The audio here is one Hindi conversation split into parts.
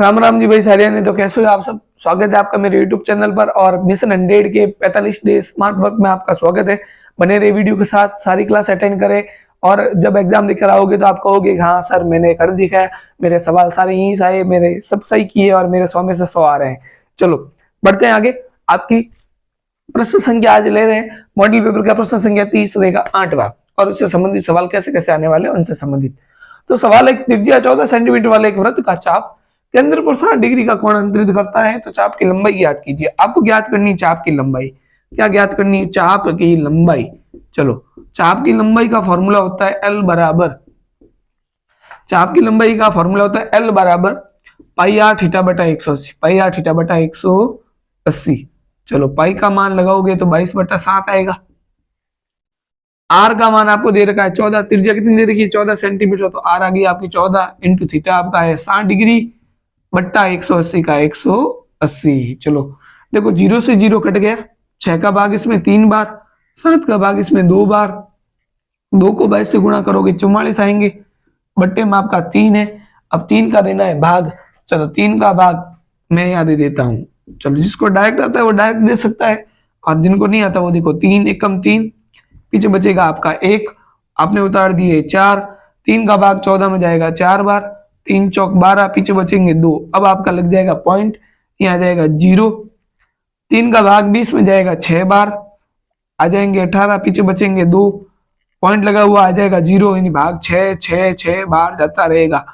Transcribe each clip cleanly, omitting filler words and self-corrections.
राम राम जी भाई सारिया ने। तो कैसे हो आप सब? स्वागत है आपका मेरे यूट्यूब चैनल पर और मिशन 100 के 45 डे स्मार्ट वर्क में आपका स्वागत है। बने रहे वीडियो के साथ, सारी क्लास अटेंड करें और जब एग्जाम देकर आओगे तो आप कहोगे हाँ सर मैंने कर दिखाया, मेरे सवाल सारे यहीं से आए, मेरे सब सही किए और मेरे 100 में से 100 आ रहे हैं। चलो बढ़ते हैं आगे। आपकी प्रश्न संख्या आज ले रहे हैं मॉडल पेपर का प्रश्न संख्या 30 रहेगा 8वां और उससे संबंधित सवाल कैसे कैसे आने वाले उनसे संबंधित। तो सवाल एक त्रिज्या 14 सेंटीमीटर वाले एक वृत्त का चाप केंद्र पर 60 डिग्री का कोण अंतरित करता है, तो चाप की लंबाई ज्ञात कीजिए। आपको ज्ञात करनी है चाप की लंबाई। क्या ज्ञात करनी है? चाप की लंबाई। चलो चाप की लंबाई का फॉर्मूला होता है L बराबर, चाप की लंबाई का फॉर्मूला होता है L बराबर पाई आर थीटा बटा 180, पाई आर थीटा बटा 180। चलो पाई का मान लगाओगे तो 22 बटा 7 आएगा। आर का मान आपको दे रखा है 14, त्रिज्या कितनी दे रखी है 14 सेंटीमीटर, तो आर आ गई आपकी 14 इंटू थीटा आपका है 60 डिग्री बट्टा 180 का 180। चलो देखो 0 से 0 कट गया, 6 का भाग इसमें 3 बार, 7 का भाग इसमें 2 बार, 2 को 22 से गुणा करोगे 44 आएंगे, बट्टे में आपका 3 है। अब 3 का देना है भाग, चलो 3 का भाग मैं यहाँ दे देता हूँ। चलो जिसको डायरेक्ट आता है वो डायरेक्ट दे सकता है और जिनको नहीं आता वो देखो 3 एकम 3, पीछे बचेगा आपका 1, आपने उतार दिए 4, 3 का भाग 14 में जाएगा 4 बार, 3 चौक 12, पीछे बचेंगे 2। अब आपका लग जाएगा पॉइंट, यहाँ जाएगा 0, 3 का भाग 20 में जाएगा 6 बार, आ जाएंगे 18, पीछे बचेंगे 2, पॉइंट लगा हुआ आ जाएगा 0, यानी भाग 6 6 6 बार जाता रहेगा।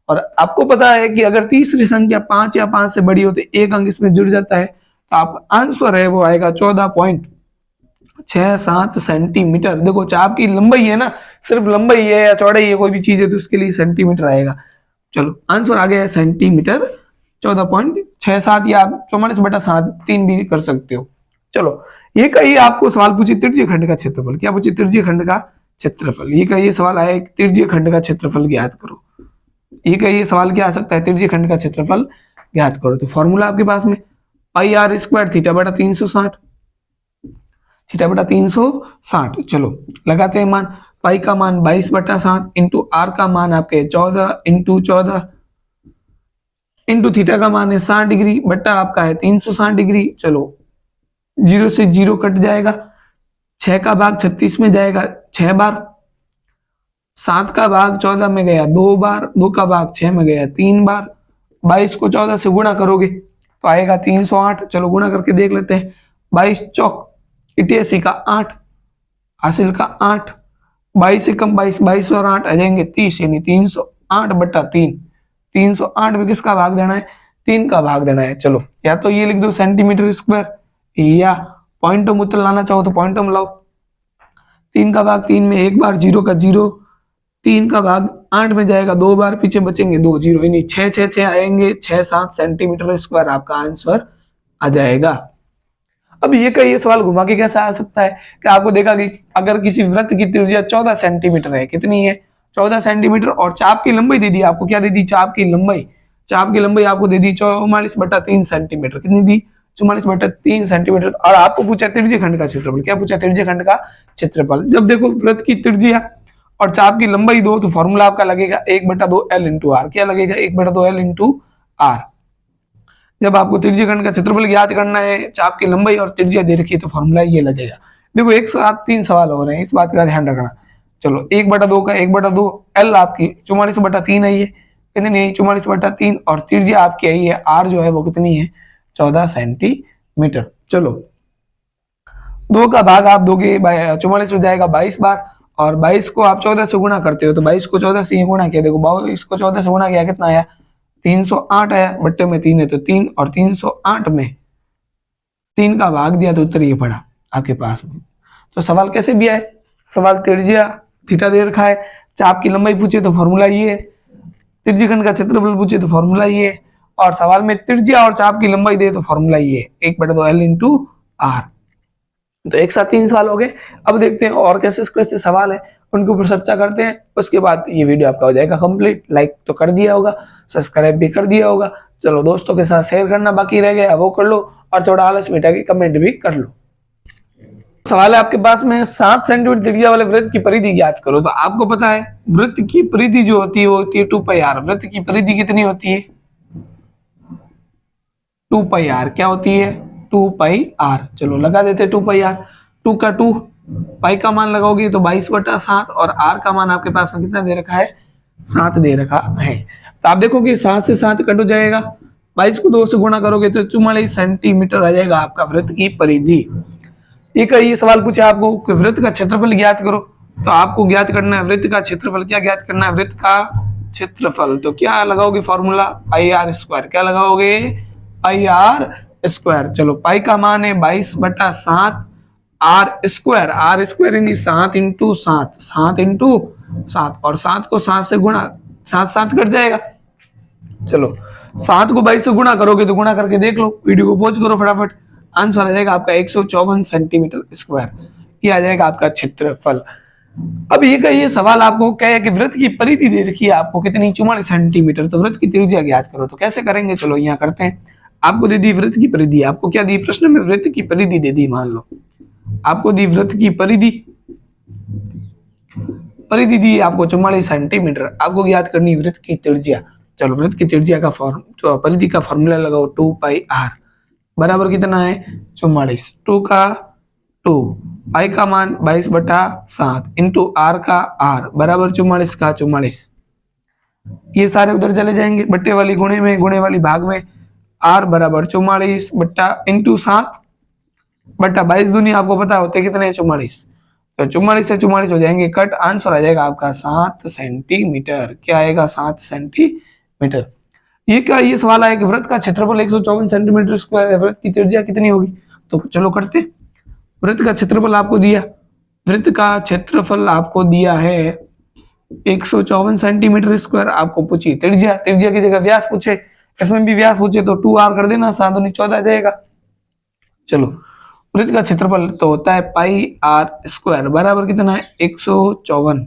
और आपको पता है कि अगर तीसरी संख्या 5 या 5 से बड़ी हो तो एक अंक इसमें जुड़ जाता है, तो आपका आंसर है वो आएगा 14.67 सेंटीमीटर। देखो चाप की लंबाई है ना, सिर्फ लंबाई है या चौड़ाई है कोई भी चीज है तो उसके लिए सेंटीमीटर आएगा। चलो आंसर आ गया है सेंटीमीटर 14.67 या आप 44 बटा 7 3 भी कर सकते हो। चलो ये कही आपको सवाल पूछे त्रिज्यीय खंड का क्षेत्रफल। क्या पूछे? त्रिज्यीय खंड का क्षेत्रफल। ये कही सवाल आया त्रिज्यीय खंड का क्षेत्रफल ज्ञात करो। ये कही सवाल क्या आ सकता है? त्रिज्यीय खंड का क्षेत्रफल ज्ञात करो। तो फॉर्मूला आपके पास में पाई आर स्क्वायर थीटा बटा 360, थीटा बटा 360। चलो लगाते हैं मान, पाई का मान 22 बटा 7 इंटू आर का मान आपके 14 इंटू 14 इंटू थीटा का मान है 60 डिग्री बट्टा आपका है 360 डिग्री। चलो 0 से 0 कट जाएगा, 6 का भाग 36 में जाएगा 6 बार, 7 का भाग 14 में गया 2 बार, 2 का भाग 6 में गया 3 बार, 22 को 14 से गुणा करोगे तो आएगा 308। चलो गुणा करके देख लेते हैं। 22 चौक 88 का 8, हासिल का 8, 22 से कम 22, 22 और 8 आ जाएंगे 30, यानी 308 बटा 3। 308 में किसका भाग देना है? 3 का भाग देना है। चलो या तो ये लिख दो सेंटीमीटर स्क्वायर या पॉइंटों में लाना चाहो तो पॉइंटों में लाओ। 3 का भाग 3 में एक बार, 0 का 0, 3 का भाग 8 में जाएगा 2 बार, पीछे बचेंगे 2 0, यानी 6 6 6 आएंगे 6 7 सेंटीमीटर स्क्वायर आपका आंसर आ जाएगा। अब ये कहीं सवाल घुमा के कैसा आ सकता है कि आपको देखा कि अगर किसी वृत्त की त्रिज्या 14 सेंटीमीटर है, कितनी है 14 सेंटीमीटर, और चाप की लंबाई दे दी आपको। क्या दे दी? चाप की लंबाई। चाप की लंबाई आपको दे दी 44 बटा 3 सेंटीमीटर। कितनी दी? 44 बटा 3 सेंटीमीटर। और आपको पूछा त्रिज्यीय खंड का क्षेत्रफल। क्या पूछा? त्रिज्यीय खंड का क्षेत्रफल। जब देखो वृत्त की त्रिज्या और चाप की लंबाई दो तो फॉर्मूला आपका लगेगा 1/2 L इंटू आर। क्या लगेगा? 1/2 L इंटू आर। जब आपको त्रिज्यीय खंड का क्षेत्रफल ज्ञात करना है, चाप की लंबाई और त्रिज्या दे रखी है, तो फॉर्मूला ये लगेगा। देखो एक साथ 3 सवाल हो रहे हैं, इस बात का ध्यान रखना। चलो 1/2 का 1/2 L आपकी 44 बटा 3 आई है, कितनी है 44 बटा 3, और त्रिज्या आपकी आई है R जो है वो कितनी है 14 सेंटीमीटर। चलो 2 का भाग आप दोगे 44 में जाएगा 22 बार, और 22 को आप 14 से गुणा करते हो तो 22 को 14 से गुणा किया, देखो 22 को 14 से गुणा किया कितना आया 308 आया, बट्टे में 3 है तो 3, और 308 में 3 का भाग दिया तो उत्तर ये पड़ा आपके पास में। तो सवाल कैसे भी आए? सवाल त्रिज्या थीटा दे रखा है, चाप की लंबाई पूछे तो फॉर्मूला ये है, त्रिज्यीय खंड का क्षेत्रफल पूछे तो फॉर्मूला ये है, और सवाल में त्रिज्या और चाप की लंबाई दे तो फॉर्मूला ये है 1/2 L इंटू आर। तो एक साथ 3 सवाल हो गए। अब देखते हैं और कैसे कैसे सवाल है उनके ऊपर चर्चा करते हैं, उसके बाद ये वीडियो आपका हो जाएगा कंप्लीट। लाइक तो कर दिया होगा, सब्सक्राइब भी कर दिया होगा। चलो दोस्तों के साथ शेयर करना बाकी रह गया, वो कर लो, और थोड़ा आलस मिटा के कमेंट भी कर लो। सवाल है आपके पास में 7 सेंटीमीटर त्रिज्या वाले वृत्त की परिधि ज्ञात करो। तो आपको पता है वृत्त की परिधि जो होती है वो होती है 2 पाई r। वृत्त की परिधि कितनी होती है 2 पाई आर क्या होती है 2 पाई आर। चलो लगा देते 2 पाई आर। 2 का 2 पाई का मान लगाओगे तो 22/7 और आर का मान आपके पास में कितना दे रखा है 7 दे रखा है। तो आप देखोगे 7 से 7 कट हो जाएगा, 22 को 2 से गुणा करोगे तो 44 सेंटीमीटर आ जाएगा आपका वृत्त की परिधि। एक ये सवाल पूछा आपको कि वृत्त का क्षेत्रफल ज्ञात करो, तो आपको ज्ञात करना है वृत्त का क्षेत्रफल। क्या ज्ञात करना है वृत्त का क्षेत्रफल, तो क्या लगाओगे फॉर्मूला पाई आर स्क्वायर। क्या लगाओगे पाई आर स्क्वायर। चलो पाई का मान है 22/7 आर स्क्वायर। आर स्क्वायर यानी 7 इंटू 7, 7 इंटू 7 और 7 को 7 से गुणा, 7 7 कट जाएगा। चलो 7 को 22 से गुणा करोगे तो गुणा करके देख लो, वीडियो को पॉज करो फटाफट। आंसर आ जाएगा आपका 154 सेंटीमीटर स्क्वायर। ये आ जाएगा आपका क्षेत्रफल। अब ये सवाल आपको क्या है कि वृत्त की परिधि दे रखी है आपको कितनी 44 सेंटीमीटर, तो वृत्त की त्रिज्या ज्ञात करो। तो कैसे करेंगे, चलो यहाँ करते हैं। आपको दे दी वृत्त की परिधि, आपको क्या दी प्रश्न में वृत्त की परिधि दे दी। मान लो आपको दी वृत्त की परिधि, परिधि दी आपको 44 सेंटीमीटर, आपको ज्ञात करनी वृत्त की त्रिज्या। चलो वृत्त की त्रिज्या का परिधि का फॉर्मूला लगाओ 2 पाई आर बराबर कितना है 44। 2 का 2 पाई का मान 22/7 इंटू आर का आर बराबर 44 का 44। ये सारे उधर चले जाएंगे, बट्टे वाली गुणे में, गुणे वाली भाग में। आर बराबर 44 बट्टा इंटू 7 बट्टा 22 दूनी आपको पता होते कितने 44, तो 44 से 44 हो जाएंगे कट। आंसर आ जाएगा आपका 7 सेंटीमीटर। क्या आएगा 7 सेंटीमीटर। ये क्या ये सवाल आया कि वृत्त का क्षेत्रफल 154 सेंटीमीटर स्क्वायर है, वृत्त की त्रिज्या कितनी होगी। तो चलो करते। वृत्त का क्षेत्रफल आपको दिया, वृत्त का क्षेत्रफल आपको दिया है 154 सेंटीमीटर स्क्वायर। आपको पूछी त्रिज्या, त्रिज्या की जगह व्यास पूछे, इसमें भी व्यास पूछे तो 2r कर देना, 7 दूनी 14 आ जाएगा। चलो वृत्त का क्षेत्रफल तो होता है पाई आर स्क्वायर बराबर कितना है 154।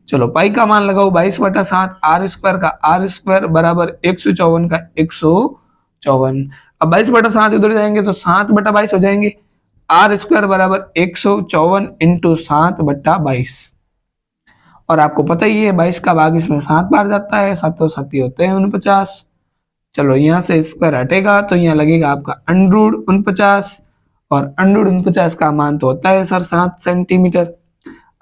चलो पाई का मान लगाओ 22/7, आर स्क्वायर का आर स्क्वायर बराबर 154 का 154। अब 22/7 उधर जाएंगे तो 7/22 हो जाएंगे। आर स्क्वायर बराबर 154 इंटू 7/22। और आपको पता ही है 22 का भाग इसमें 7 बार जाता है, 7 7 होते हैं 49। चलो यहाँ से स्क्वायर हटेगा तो यहाँ लगेगा आपका √49 और √49 का मान तो होता है सर 7 सेंटीमीटर।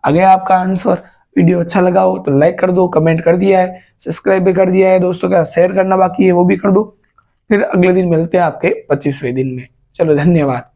आ गया आपका आंसर। वीडियो अच्छा लगा हो तो लाइक कर दो, कमेंट कर दिया है, सब्सक्राइब भी कर दिया है, दोस्तों का शेयर करना बाकी है वो भी कर दो। फिर अगले दिन मिलते हैं आपके 25वें दिन में। चलो धन्यवाद।